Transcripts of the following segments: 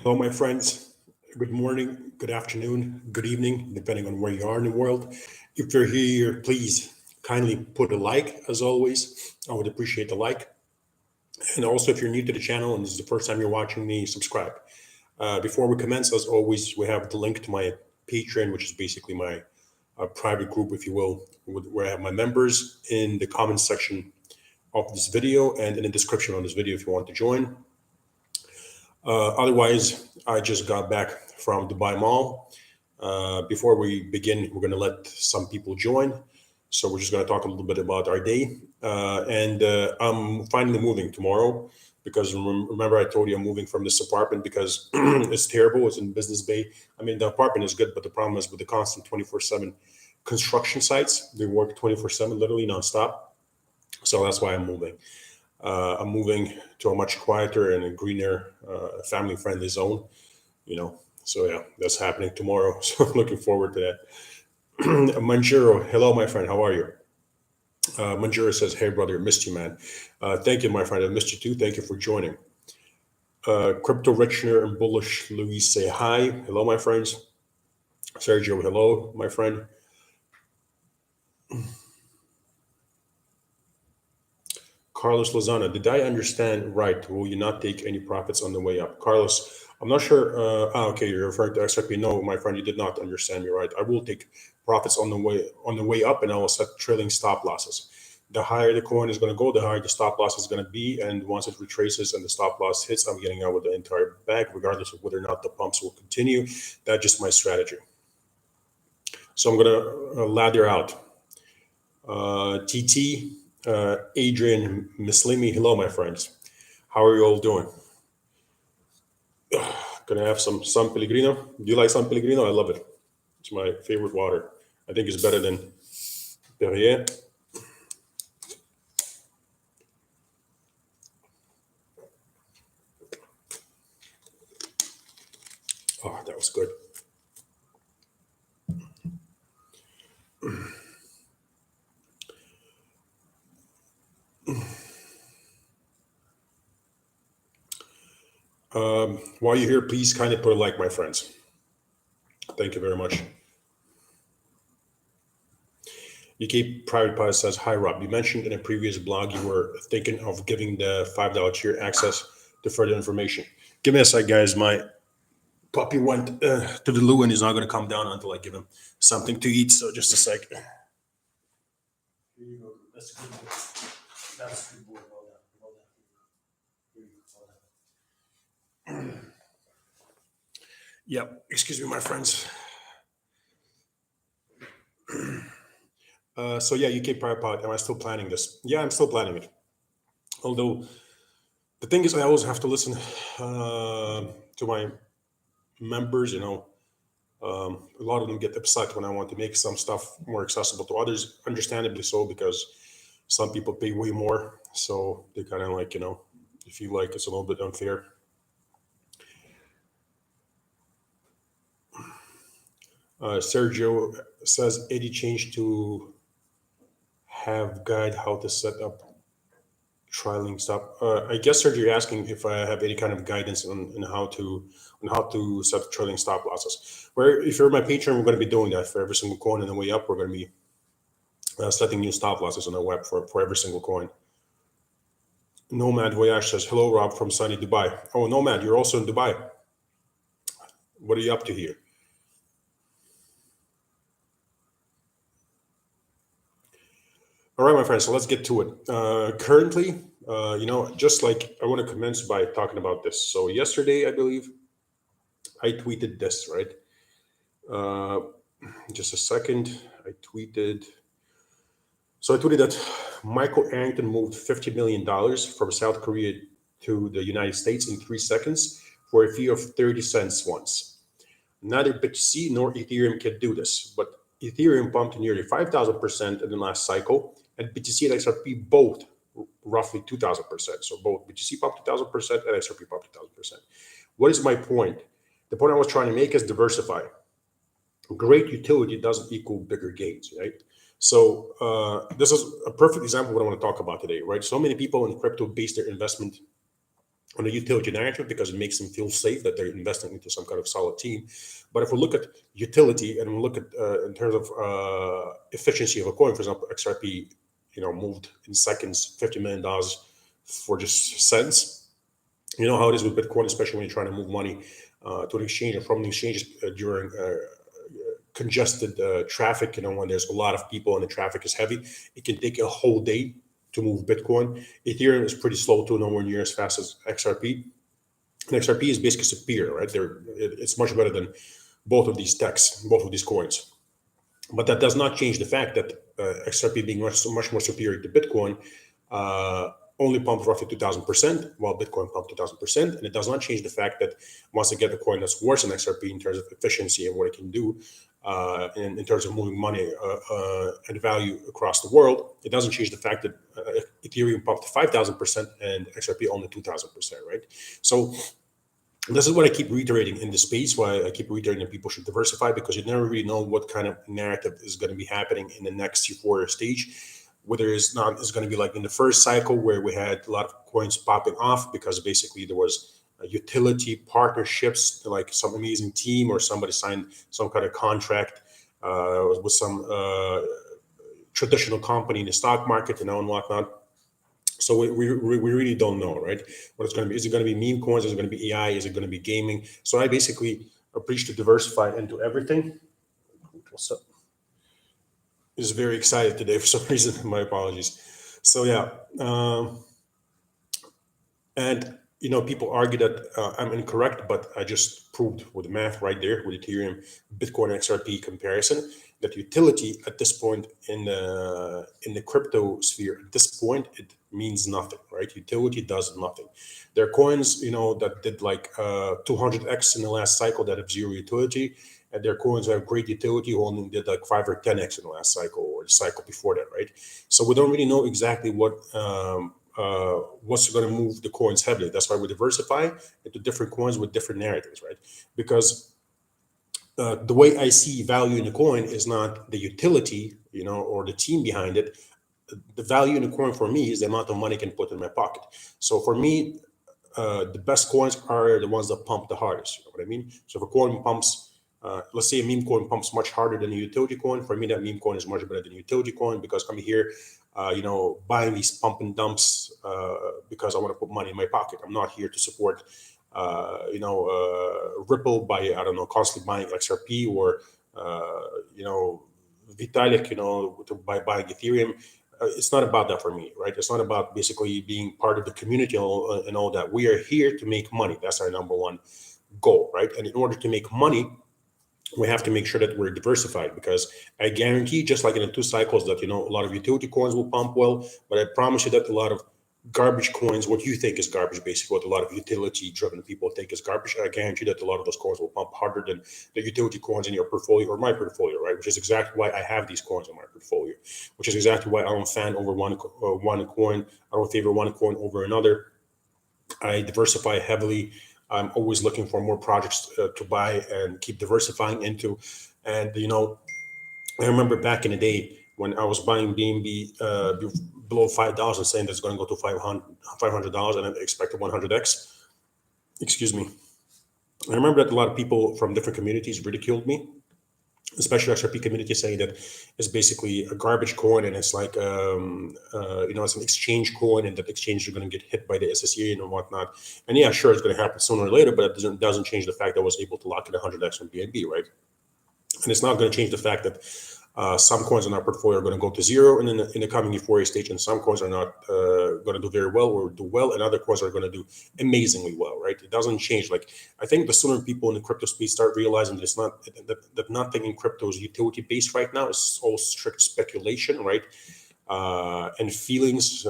Hello, my friends. Good morning, good afternoon, good evening, depending on where you are in the world. If you're here, please kindly put a like, as always. I would appreciate the like. And also, if you're new to the channel and this is the first time you're watching me, subscribe. Before we commence, as always, we have the link to my Patreon, which is basically my private group, if you will, where I have my members in the comments section of this video and in the description on this video if you want to join. Otherwise, I just got back from Dubai Mall. Before we begin, we're going to let some people join. So we're just going to talk a little bit about our day. I'm finally moving tomorrow because remember I told you I'm moving from this apartment because it's terrible. It's in Business Bay. I mean, the apartment is good, but the problem is with the constant 24/7 construction sites. They work 24/7, literally nonstop. So that's why I'm moving. I'm moving to a much quieter and a greener, family-friendly zone. So yeah, that's happening tomorrow. So I'm looking forward to that. Manjuro, hello, my friend. How are you? Manjuro says, "Hey, brother, missed you, man." Thank you, my friend. I missed you too. Thank you for joining. Crypto Richner and Bullish Luis say hi. Hello, my friends. Sergio, hello, my friend. Carlos Lozana, did I understand right? Will you not take any profits on the way up? Carlos, I'm not sure. Okay, you're referring to XRP. No, my friend, you did not understand me right. I will take profits on the way up, and I will set trailing stop losses. The higher the coin is going to go, the higher the stop loss is going to be. And once it retraces and the stop loss hits, I'm getting out with the entire bag, regardless of whether or not the pumps will continue. That's just my strategy. So I'm going to ladder out. TT, Adrian, Mislimi, hello, my friends. How are you all doing? Gonna have some San Pellegrino. Do you like San Pellegrino? I love it. It's my favorite water. I think it's better than Perrier. Oh, that was good. While you're here, please kind of put a like, my friends. Thank you very much. UK Private Pilot says, "Hi, Rob. You mentioned in a previous blog you were thinking of giving the $5 tier access to further information." Give me a sec, guys. My puppy went to the loo and he's not going to come down until I give him something to eat. So just a sec. Here you go. That's a good boy. That's a good boy. Well done. Well done. Here you go. Well done. Yep. Excuse me, my friends. So yeah, UK Private Pilot. Am I still planning this? Yeah, I'm still planning it. Although the thing is, I always have to listen to my members. A lot of them get upset when I want to make some stuff more accessible to others, understandably so, because some people pay way more. So they kind of like, they feel like it's a little bit unfair. Sergio says, "Eddie changed to have guide how to set up trailing stop." I guess, Sergio, you're asking if I have any kind of guidance on how to set trailing stop losses. Where if you're my patron, we're going to be doing that for every single coin on the way up. We're going to be setting new stop losses on the web for every single coin. Nomad Voyage says, "Hello, Rob from sunny Dubai." Oh, Nomad, you're also in Dubai. What are you up to here? All right, my friends, so let's get to it. Currently, just like I want to commence by talking about this. So yesterday, I believe, I tweeted this, right? Just a second. I tweeted that Michael Arrington moved $50 million from South Korea to the United States in 3 seconds for a fee of 30 cents once. Neither BTC nor Ethereum can do this, but Ethereum pumped nearly 5,000% in the last cycle, and BTC and XRP both roughly 2,000%. So both BTC pumped 2,000% and XRP pumped 2,000%. What is my point? The point I was trying to make is diversify. Great utility doesn't equal bigger gains, right? So this is a perfect example of what I want to talk about today, right? So many people in crypto base their investment on a utility narrative because it makes them feel safe that they're investing into some kind of solid team. But if we look at utility and we look at in terms of efficiency of a coin, for example, XRP, moved in seconds $50 million for just cents. You know how it is with Bitcoin, especially when you're trying to move money to an exchange or from the exchange during congested traffic. When there's a lot of people and the traffic is heavy, it can take a whole day to move Bitcoin. Ethereum is pretty slow too, nowhere near as fast as XRP. And XRP is basically superior, right? It's much better than both of these techs, both of these coins. But that does not change the fact that XRP being much more superior to Bitcoin only pumped roughly 2,000%, while Bitcoin pumped 2,000%. And it does not change the fact that once again, a coin that's worse than XRP in terms of efficiency and what it can do, in terms of moving money and value across the world, it doesn't change the fact that Ethereum pumped 5,000% and XRP only 2,000%, right? So this is what I keep reiterating in the space, why I keep reiterating that people should diversify, because you never really know what kind of narrative is going to be happening in the next euphoria stage. Whether it's going to be like in the first cycle where we had a lot of coins popping off because basically there was utility partnerships, like some amazing team or somebody signed some kind of contract with some traditional company in the stock market, and whatnot. So we really don't know, right? What it's going to be. Is it going to be meme coins? Is it going to be AI? Is it going to be gaming? So I basically preach to diversify into everything. What's up? Is very excited today for some reason. My apologies. So yeah, and people argue that I'm incorrect, but I just proved with the math right there with Ethereum, Bitcoin, XRP comparison that utility at this point in the crypto sphere, at this point it means nothing, right? Utility does nothing. There are coins that did like 200x in the last cycle that have zero utility, and there are coins that have great utility who only did like 5 or 10x in the last cycle or the cycle before that, right? So we don't really know exactly what's going to move the coins heavily. That's why we diversify into different coins with different narratives, right? Because the way I see value in the coin is not the utility, or the team behind it. The value in the coin for me is the amount of money I can put in my pocket. So for me, the best coins are the ones that pump the hardest. You know what I mean? So if a coin pumps, let's say a meme coin pumps much harder than a utility coin, for me that meme coin is much better than a utility coin, because I'm here, buying these pump and dumps because I want to put money in my pocket. I'm not here to support, Ripple by, I don't know, constantly buying XRP or, Vitalik, by buying Ethereum. It's not about that for me, right? It's not about basically being part of the community and all that. We are here to make money. That's our number one goal, right? And in order to make money, we have to make sure that we're diversified, because I guarantee, just like in the 2 cycles, that a lot of utility coins will pump well, but I promise you that a lot of garbage coins, what you think is garbage, basically what a lot of utility driven people think is garbage, I guarantee that a lot of those coins will pump harder than the utility coins in your portfolio or my portfolio, right? Which is exactly why I have these coins in my portfolio, which is exactly why I don't fan over one coin. I don't favor one coin over another. I diversify heavily. I'm always looking for more projects to buy and keep diversifying into. And I remember back in the day when I was buying BNB below $5 and saying that's going to go to $500 and I expected 100x. Excuse me. I remember that a lot of people from different communities ridiculed me, especially XRP community, saying that it's basically a garbage coin and it's like it's an exchange coin, and that exchange are going to get hit by the SEC and whatnot. And yeah, sure, it's going to happen sooner or later, but it doesn't change the fact that I was able to lock in 100x on BNB, right? And it's not going to change the fact that some coins in our portfolio are going to go to zero in the coming euphoria stage, and some coins are not going to do very well or do well, and other coins are going to do amazingly well, right? It doesn't change. Like, I think the sooner people in the crypto space start realizing that it's not that nothing in crypto is utility based right now. It's all strict speculation, right? And feelings.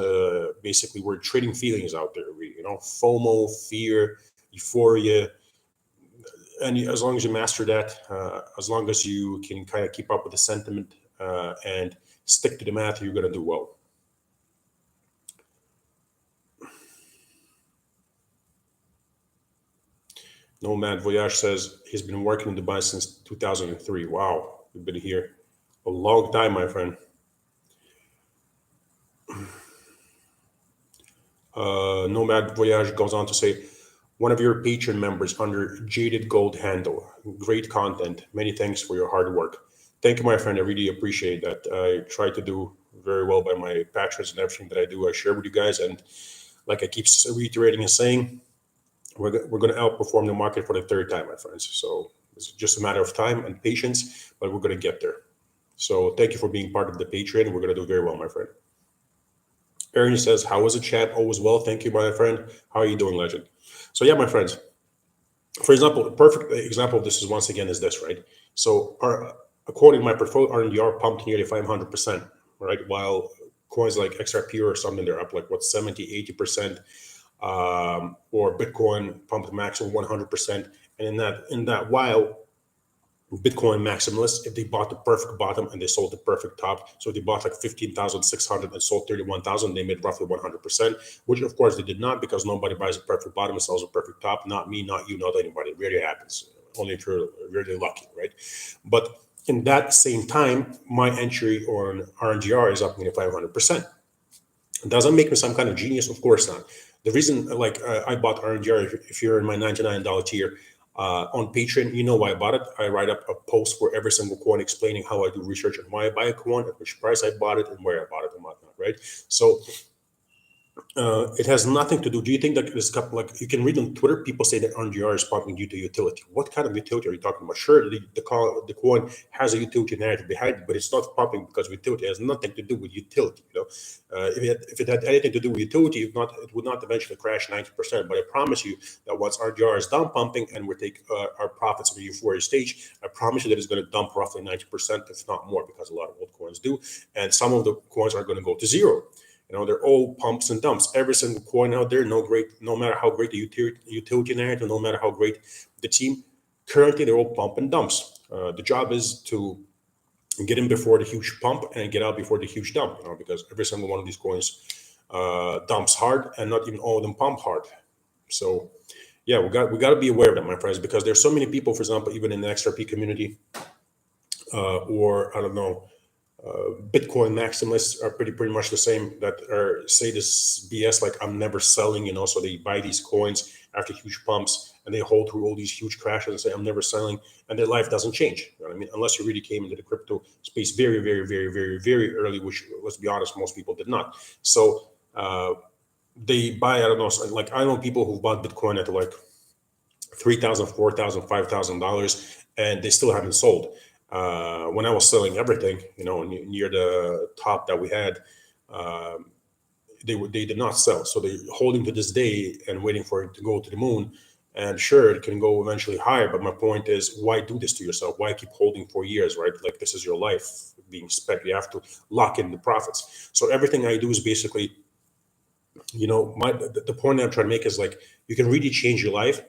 Basically, we're trading feelings out there. FOMO, fear, euphoria. And as long as you master that, as long as you can kind of keep up with the sentiment and stick to the math, you're going to do well. Nomad Voyage says he's been working in Dubai since 2003. Wow, you've been here a long time, my friend. Nomad Voyage goes on to say, one of your Patreon members under Jaded Gold handle. Great content. Many thanks for your hard work. Thank you, my friend. I really appreciate that. I try to do very well by my patrons and everything that I do. I share with you guys. And like I keep reiterating and saying, we're going to outperform the market for the third time, my friends. So it's just a matter of time and patience, but we're going to get there. So thank you for being part of the Patreon. We're going to do very well, my friend. Aaron says, how was the chat? Always well. Thank you, my friend. How are you doing, legend? So yeah, my friends, for example, a perfect example of this is once again is this, right? So according to my portfolio, RNDR pumped nearly 500%, right? While coins like XRP or something, they're up like what, 70, 80%, or Bitcoin pumped maximum 100%. And in that while Bitcoin maximalists, if they bought the perfect bottom and they sold the perfect top, so they bought like 15,600 and sold 31,000, they made roughly 100%, which of course they did not, because nobody buys a perfect bottom and sells a perfect top. Not me, not you, not anybody. It really happens. Only if you're really lucky, right? But in that same time, my entry on RNGR is up nearly 500%. Does that make me some kind of genius? Of course not. The reason, like, I bought RNGR, if you're in my $99 tier, on Patreon, you know why I bought it. I write up a post for every single coin explaining how I do research and why I buy a coin, at which price I bought it, and where I bought it and whatnot, right? So it has nothing to do. Do you think that this couple, like you can read on Twitter, people say that RNGR is pumping due to utility. What kind of utility are you talking about? Sure, the coin has a utility narrative behind it, but it's not pumping because of utility. It has nothing to do with utility. You know, if it had anything to do with utility, it would not eventually crash 90%. But I promise you that once RNGR is done pumping and we take our profits at the euphoria stage, I promise you that it's going to dump roughly 90%, if not more, because a lot of altcoins do, and some of the coins are going to go to zero. You know, they're all pumps and dumps. Every single coin out there, no matter how great the utility narrative, no matter how great the team, currently they're all pump and dumps. The job is to get in before the huge pump and get out before the huge dump, you know, because every single one of these coins dumps hard, and not even all of them pump hard. So yeah, we got to be aware of that, my friends, because there's so many people, for example, even in the XRP community, or I don't know, Bitcoin maximalists are pretty much the same, that are say this BS like I'm never selling, you know, so they buy these coins after huge pumps and they hold through all these huge crashes and say I'm never selling, and their life doesn't change. You know what I mean? Unless you really came into the crypto space very, very, very, very, very early, which, let's be honest, most people did not. So they buy, I don't know, like I know people who bought Bitcoin at like $3,000, $4,000, $5,000, and they still haven't sold. When I was selling everything, you know, near the top that we had, they did not sell. So they're holding to this day and waiting for it to go to the moon. And sure, it can go eventually higher. But my point is, why do this to yourself? Why keep holding for years, right? Like this is your life being spent. You have to lock in the profits. So everything I do is basically, you know, the point I'm trying to make is like, you can really change your life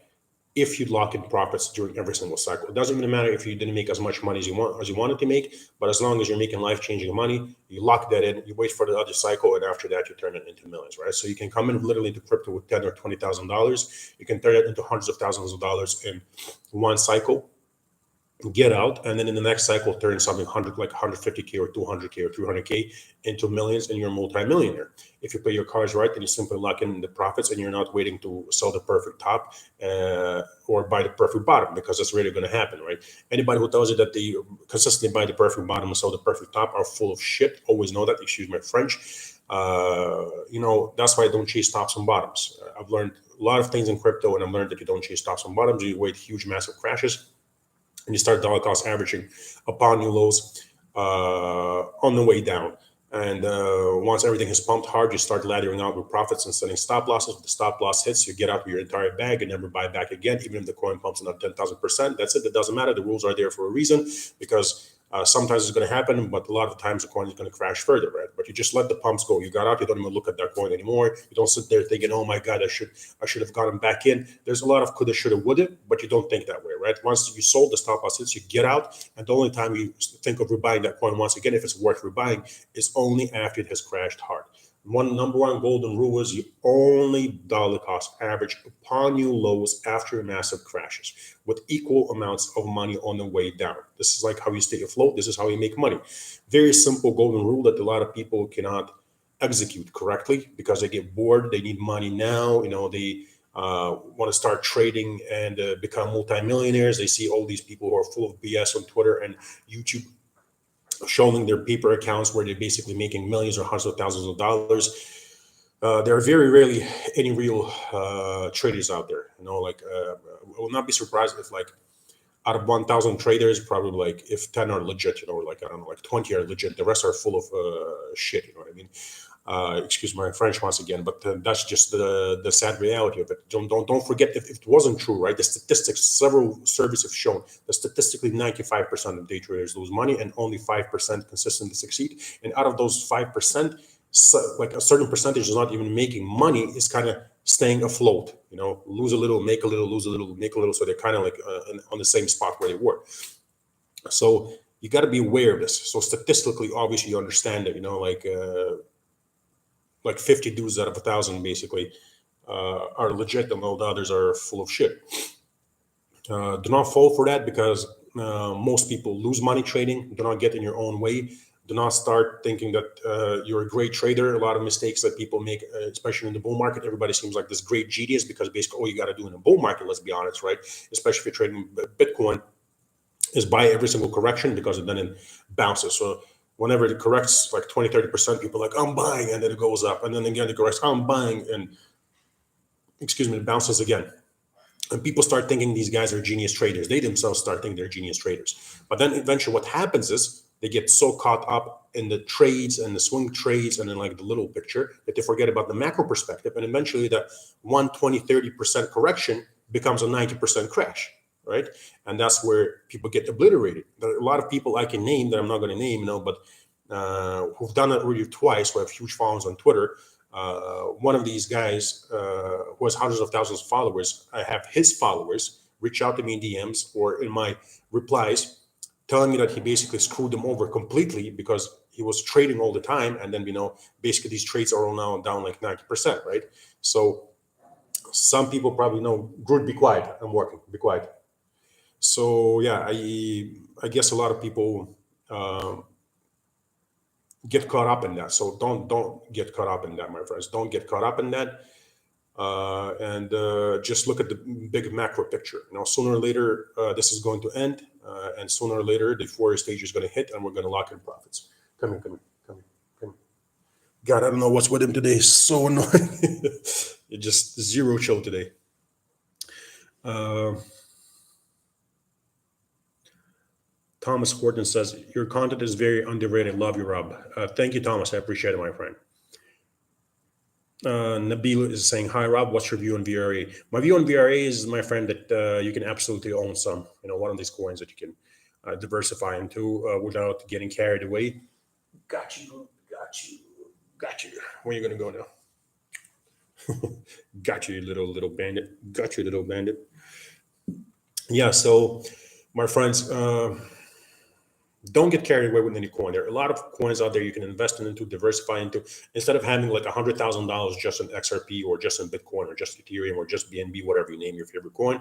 if you lock in profits during every single cycle. It doesn't even matter if you didn't make as much money as you wanted to make, but as long as you're making life-changing money, you lock that in, you wait for the other cycle, and after that you turn it into millions, right? So you can come in literally into crypto with $10,000 or $20,000. You can turn it into hundreds of thousands of dollars in one cycle, get out, and then in the next cycle turn something 100, like 150K or 200K or 300K into millions, and you're a multi-millionaire. If you play your cards right, then you simply lock in the profits, and you're not waiting to sell the perfect top or buy the perfect bottom, because that's really going to happen, right? Anybody who tells you that they consistently buy the perfect bottom and sell the perfect top are full of shit. Always know that. Excuse my French. You know, that's why I don't chase tops and bottoms. I've learned a lot of things in crypto, and I've learned that you don't chase tops and bottoms. You wait huge, massive crashes, and you start dollar cost averaging upon new lows on the way down. And once everything is pumped hard, you start laddering out with profits and setting stop losses. If the stop loss hits, you get out with your entire bag and never buy back again, even if the coin pumps another 10,000%. That's it. It doesn't matter. The rules are there for a reason, because sometimes it's going to happen, but a lot of times the coin is going to crash further, right? But you just let the pumps go. You got out. You don't even look at that coin anymore. You don't sit there thinking, "Oh my God, I should have gotten back in." There's a lot of coulda, shoulda, woulda, but you don't think that way, right? Once you sold, the stop loss hits, you get out, and the only time you think of rebuying that coin once again, if it's worth rebuying, is only after it has crashed hard. Number one golden rule is you only dollar cost average upon new lows after massive crashes, with equal amounts of money on the way down. This is like how you stay afloat. This is how you make money. Very simple golden rule that a lot of people cannot execute correctly because they get bored, they need money now, they want to start trading and become multimillionaires. They see all these people who are full of BS on Twitter and YouTube showing their paper accounts where they're basically making millions or hundreds of thousands of dollars. There are very rarely any real traders out there. I will not be surprised if like out of 1,000 traders, probably like if 10 are legit, like I don't know, like 20 are legit. The rest are full of shit. You know what I mean? Excuse my French once again, but that's just the sad reality of it. Don't forget, if it wasn't true, right? The statistics, several surveys have shown that statistically 95% of day traders lose money and only 5% consistently succeed. And out of those 5%, like a certain percentage is not even making money, is kind of staying afloat, lose a little, make a little, lose a little, make a little. So they're kind of like on the same spot where they were. So you got to be aware of this. So statistically, obviously, you understand that, like 50 dudes out of 1,000 basically are legit, and all the others are full of shit. Do not fall for that, because most people lose money trading. Do not get in your own way. Do not start thinking that you're a great trader. A lot of mistakes that people make, especially in the bull market. Everybody seems like this great genius, because basically all you got to do in a bull market, let's be honest, right? Especially if you're trading Bitcoin, is buy every single correction, because then it bounces. So whenever it corrects like 20, 30%, people are like, I'm buying, and then it goes up. And then again, it corrects, I'm buying, and it bounces again. And people start thinking these guys are genius traders. They themselves start thinking they're genius traders. But then eventually what happens is they get so caught up in the trades and the swing trades and then like the little picture that they forget about the macro perspective. And eventually that 1, 20, 30% correction becomes a 90% crash, right? And that's where people get obliterated. There are a lot of people I can name that I'm not going to name, but who've done it already twice, who have huge followings on Twitter. One of these guys who has hundreds of thousands of followers, I have his followers reach out to me in DMs or in my replies, telling me that he basically screwed them over completely because he was trading all the time. And then, basically these trades are all now down like 90%, right? So some people probably know, good, be quiet, I'm working, be quiet. So yeah, I guess a lot of people get caught up in that. So don't get caught up in that, my friends. Don't get caught up in that. And just look at the big macro picture. Sooner or later, this is going to end. And sooner or later, the Fourier stage is going to hit and we're going to lock in profits. Come here. God, I don't know what's with him today. It's so annoying. It's just zero chill today. Thomas Horton says, your content is very underrated. Love you, Rob. Thank you, Thomas. I appreciate it, my friend. Nabil is saying, hi, Rob. What's your view on VRA? My view on VRA is, my friend, that you can absolutely own some, one of these coins that you can diversify into without getting carried away. Got you. Where are you going to go now? Got you, little bandit. Yeah, so, my friends, don't get carried away with any coin. There are a lot of coins out there you can invest into, diversify into. Instead of having like $100,000 just in XRP or just in Bitcoin or just Ethereum or just BNB, whatever you name your favorite coin,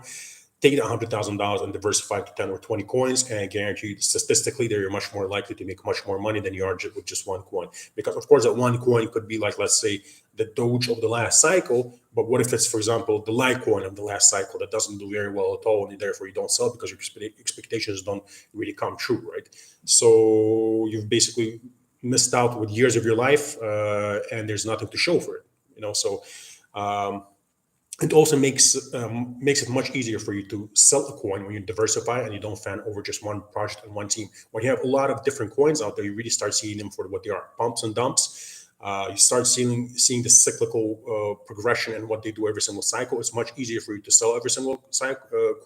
take the $100,000 and diversify to 10 or 20 coins, and I guarantee you, statistically, they're much more likely to make much more money than you are with just one coin. Because of course, that one coin could be like, let's say, the Doge of the last cycle, but what if it's, for example, the Litecoin of the last cycle that doesn't do very well at all, and therefore you don't sell because your expectations don't really come true, right? So you've basically missed out with years of your life, and there's nothing to show for it, So it also makes it much easier for you to sell a coin when you diversify and you don't fan over just one project and one team. When you have a lot of different coins out there, you really start seeing them for what they are, pumps and dumps. You start seeing the cyclical progression and what they do every single cycle. It's much easier for you to sell every single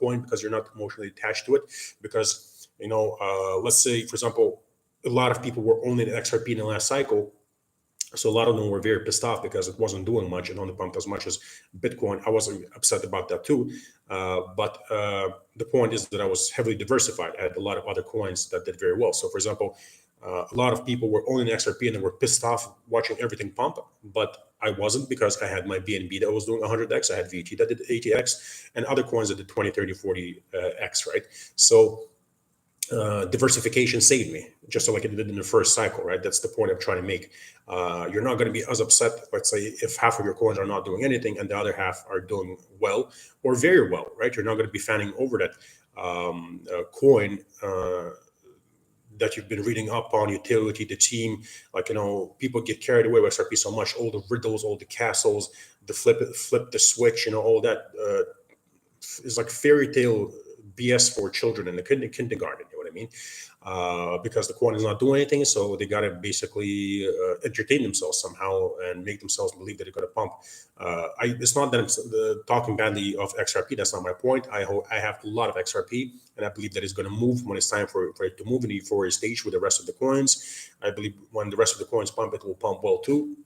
coin because you're not emotionally attached to it. Because, let's say, for example, a lot of people were owning XRP in the last cycle. So a lot of them were very pissed off because it wasn't doing much and only pumped as much as Bitcoin. I wasn't upset about that too. But the point is that I was heavily diversified. I had a lot of other coins that did very well. So for example, a lot of people were owning XRP and they were pissed off watching everything pump. But I wasn't, because I had my BNB that was doing 100x. I had VT that did 80x and other coins that did 20, 30, 40x, right? So diversification saved me, just so like it did in the first cycle, right? That's the point I'm trying to make. You're not going to be as upset, let's say, if half of your coins are not doing anything and the other half are doing well or very well, right? You're not going to be fanning over that coin that you've been reading up on, utility, the team. Like, people get carried away with XRP so much, all the riddles, all the castles, the flip the switch, all that is like fairy tale BS for children in the kindergarten. You know what I mean? Because the coin is not doing anything, so they got to basically entertain themselves somehow and make themselves believe that they're going to pump. It's not that I'm talking badly of XRP. That's not my point. I have a lot of XRP, and I believe that it's going to move when it's time for it to move in the euphoria stage with the rest of the coins. I believe when the rest of the coins pump, it will pump well too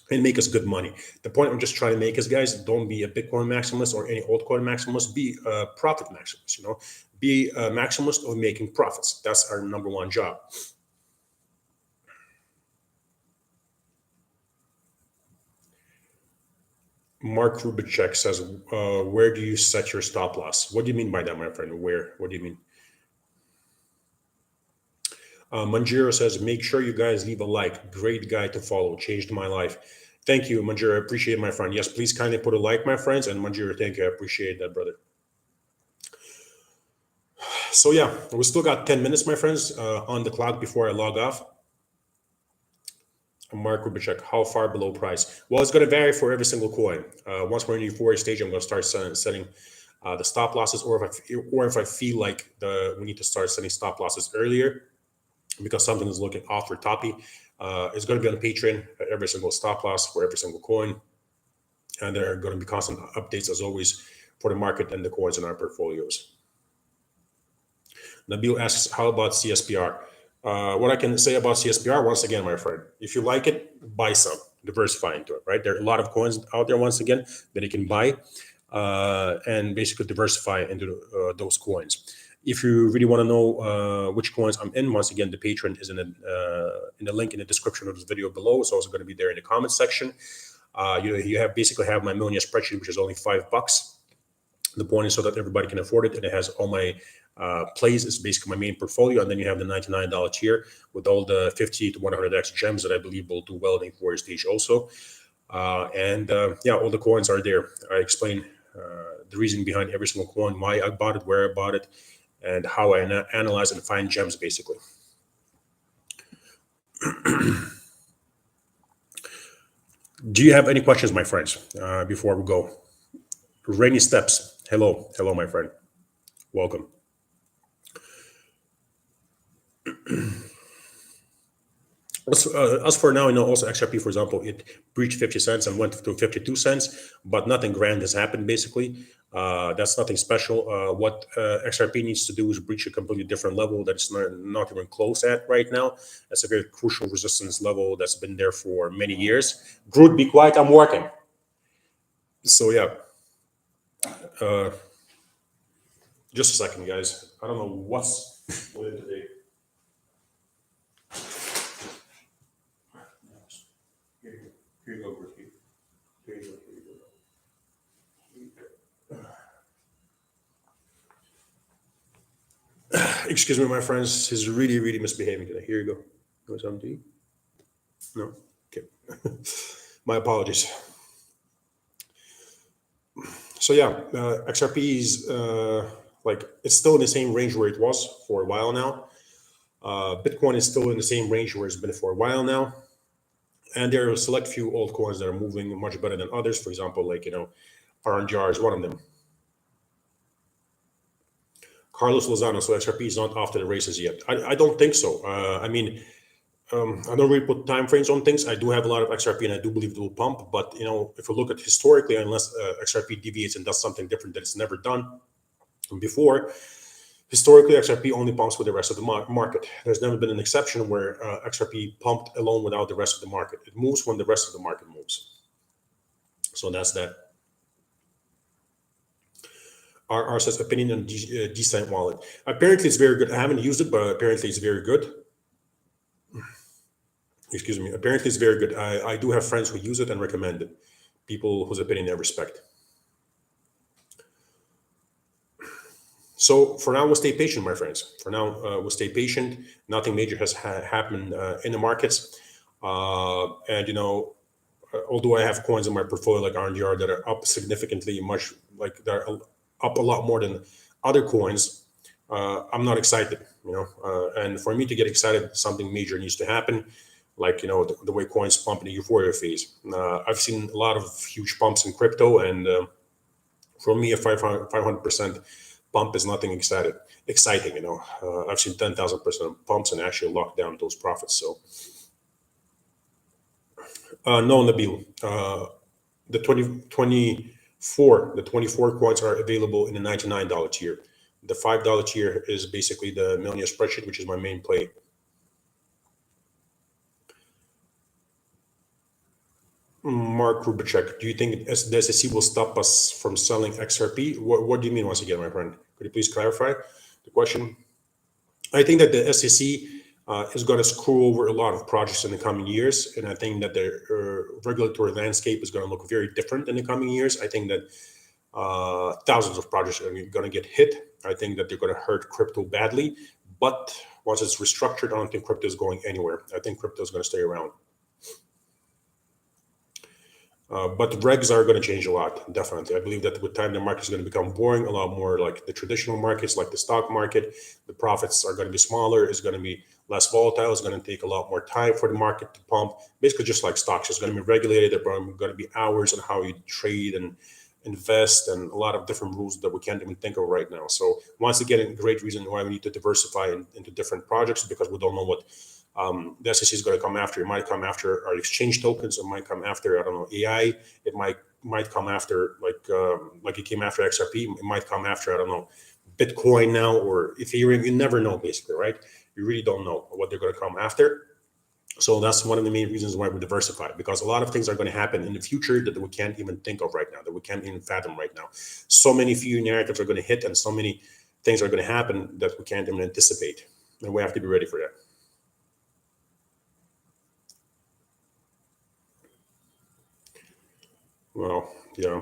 and make us good money. The point I'm just trying to make is, guys, don't be a Bitcoin maximalist or any altcoin maximalist. Be a profit maximalist. Be a maximalist of making profits. That's our number one job. Mark Rubicek says, where do you set your stop loss? What do you mean by that, my friend? Where? What do you mean? Manjiro says, make sure you guys leave a like. Great guy to follow. Changed my life. Thank you, Manjiro. I appreciate it, my friend. Yes, please kindly put a like, my friends. And Manjiro, thank you. I appreciate that, brother. So yeah, we still got 10 minutes, my friends, on the clock before I log off. Mark Rubicek, how far below price? Well, it's going to vary for every single coin. Once we're in the euphoria stage, I'm going to start setting the stop losses, or if I feel like we need to start setting stop losses earlier because something is looking off or toppy. It's going to be on Patreon, every single stop loss for every single coin, and there are going to be constant updates as always for the market and the coins in our portfolios. Nabil asks, how about CSPR? What I can say about CSPR, once again, my friend, if you like it, buy some, diversify into it, right? There are a lot of coins out there, once again, that you can buy and basically diversify into those coins. If you really want to know which coins I'm in, once again, the Patreon is in the link in the description of this video below. It's also going to be there in the comment section. You basically have my millionaire spreadsheet, which is only $5. The point is so that everybody can afford it, and it has all my plays. It's basically my main portfolio, and then you have the $99 tier with all the 50 to 100x gems that I believe will do well in the euphoria stage also. All the coins are there. I explain the reason behind every single coin, why I bought it, where I bought it, and how I analyze and find gems, basically. Do you have any questions, my friends, before we go? Rainy Steps. Hello, my friend. Welcome. As for now, also XRP, for example, it breached 50 cents and went to 52 cents, but nothing grand has happened, basically. That's nothing special. What XRP needs to do is breach a completely different level that's not even close at right now. That's a very crucial resistance level that's been there for many years. Groot, be quiet, I'm working. So yeah. Just a second, guys. I don't know what's with it today. Here you go, Ricky. Here you go. Excuse me, my friends. He's really, really misbehaving today. Here you go. You want something to eat? No? Okay. My apologies. So yeah, XRP is it's still in the same range where it was for a while now. Bitcoin is still in the same range where it's been for a while now. And there are a select few altcoins that are moving much better than others. For example, RNGR is one of them. Carlos Lozano, so XRP is not off to the races yet. I don't think so. I don't really put time frames on things. I do have a lot of XRP, and I do believe it will pump. But if you look at historically, unless XRP deviates and does something different that it's never done before, historically XRP only pumps with the rest of the market. There's never been an exception where XRP pumped alone without the rest of the market. It moves when the rest of the market moves. So that's that. RR says, opinion on Decent wallet. Apparently it's very good. I haven't used it, but apparently it's very good. Excuse me. Apparently it's very good. I do have friends who use it and recommend it. People whose opinion I respect. So for now, we'll stay patient, my friends. For now, we'll stay patient. Nothing major has happened in the markets. And, although I have coins in my portfolio like RNGR that are up significantly, much like they're up a lot more than other coins, I'm not excited, and for me to get excited, something major needs to happen. Like, the way coins pump in the euphoria phase. I've seen a lot of huge pumps in crypto, and for me, a 500% pump is nothing exciting. I've seen 10,000% pumps and actually lock down those profits. So, no, Nabil, the 24 coins are available in the $99 tier. The $5 tier is basically the millionaire spreadsheet, which is my main play. Mark Rubicek, do you think the SEC will stop us from selling XRP? What do you mean, once again, my friend? Could you please clarify the question? I think that the SEC is going to screw over a lot of projects in the coming years, and I think that the regulatory landscape is going to look very different in the coming years. I think that thousands of projects are going to get hit. I think that they're going to hurt crypto badly, but once it's restructured, I don't think crypto is going anywhere. I think crypto is going to stay around. But regs are going to change a lot, definitely. I believe that with time, the market is going to become boring, a lot more like the traditional markets, like the stock market. The profits are going to be smaller, it's going to be less volatile, it's going to take a lot more time for the market to pump. Basically, just like stocks, it's going to be regulated. There are going to be hours on how you trade and invest, and a lot of different rules that we can't even think of right now. So once again, a great reason why we need to diversify into different projects, because we don't know what the SEC is going to come after. It might come after our exchange tokens. It might come after, I don't know, AI. It might come after like it came after XRP. It might come after, I don't know, Bitcoin now or Ethereum. You never know, basically, right? You really don't know what they're going to come after. So that's one of the main reasons why we diversify, because a lot of things are going to happen in the future that we can't even think of right now, that we can't even fathom right now. So many few narratives are going to hit, and so many things are going to happen that we can't even anticipate, and we have to be ready for that. Well, yeah.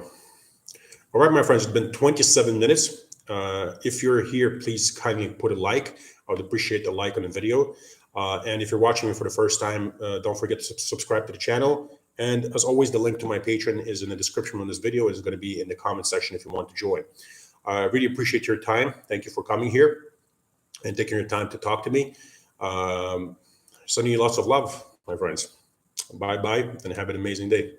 All right, my friends, it's been 27 minutes. If you're here, please kindly put a like. I would appreciate the like on the video. And if you're watching me for the first time, don't forget to subscribe to the channel. And as always, the link to my Patreon is in the description of this video. It's going to be in the comment section if you want to join. I really appreciate your time. Thank you for coming here and taking your time to talk to me. Sending you lots of love, my friends. Bye-bye, and have an amazing day.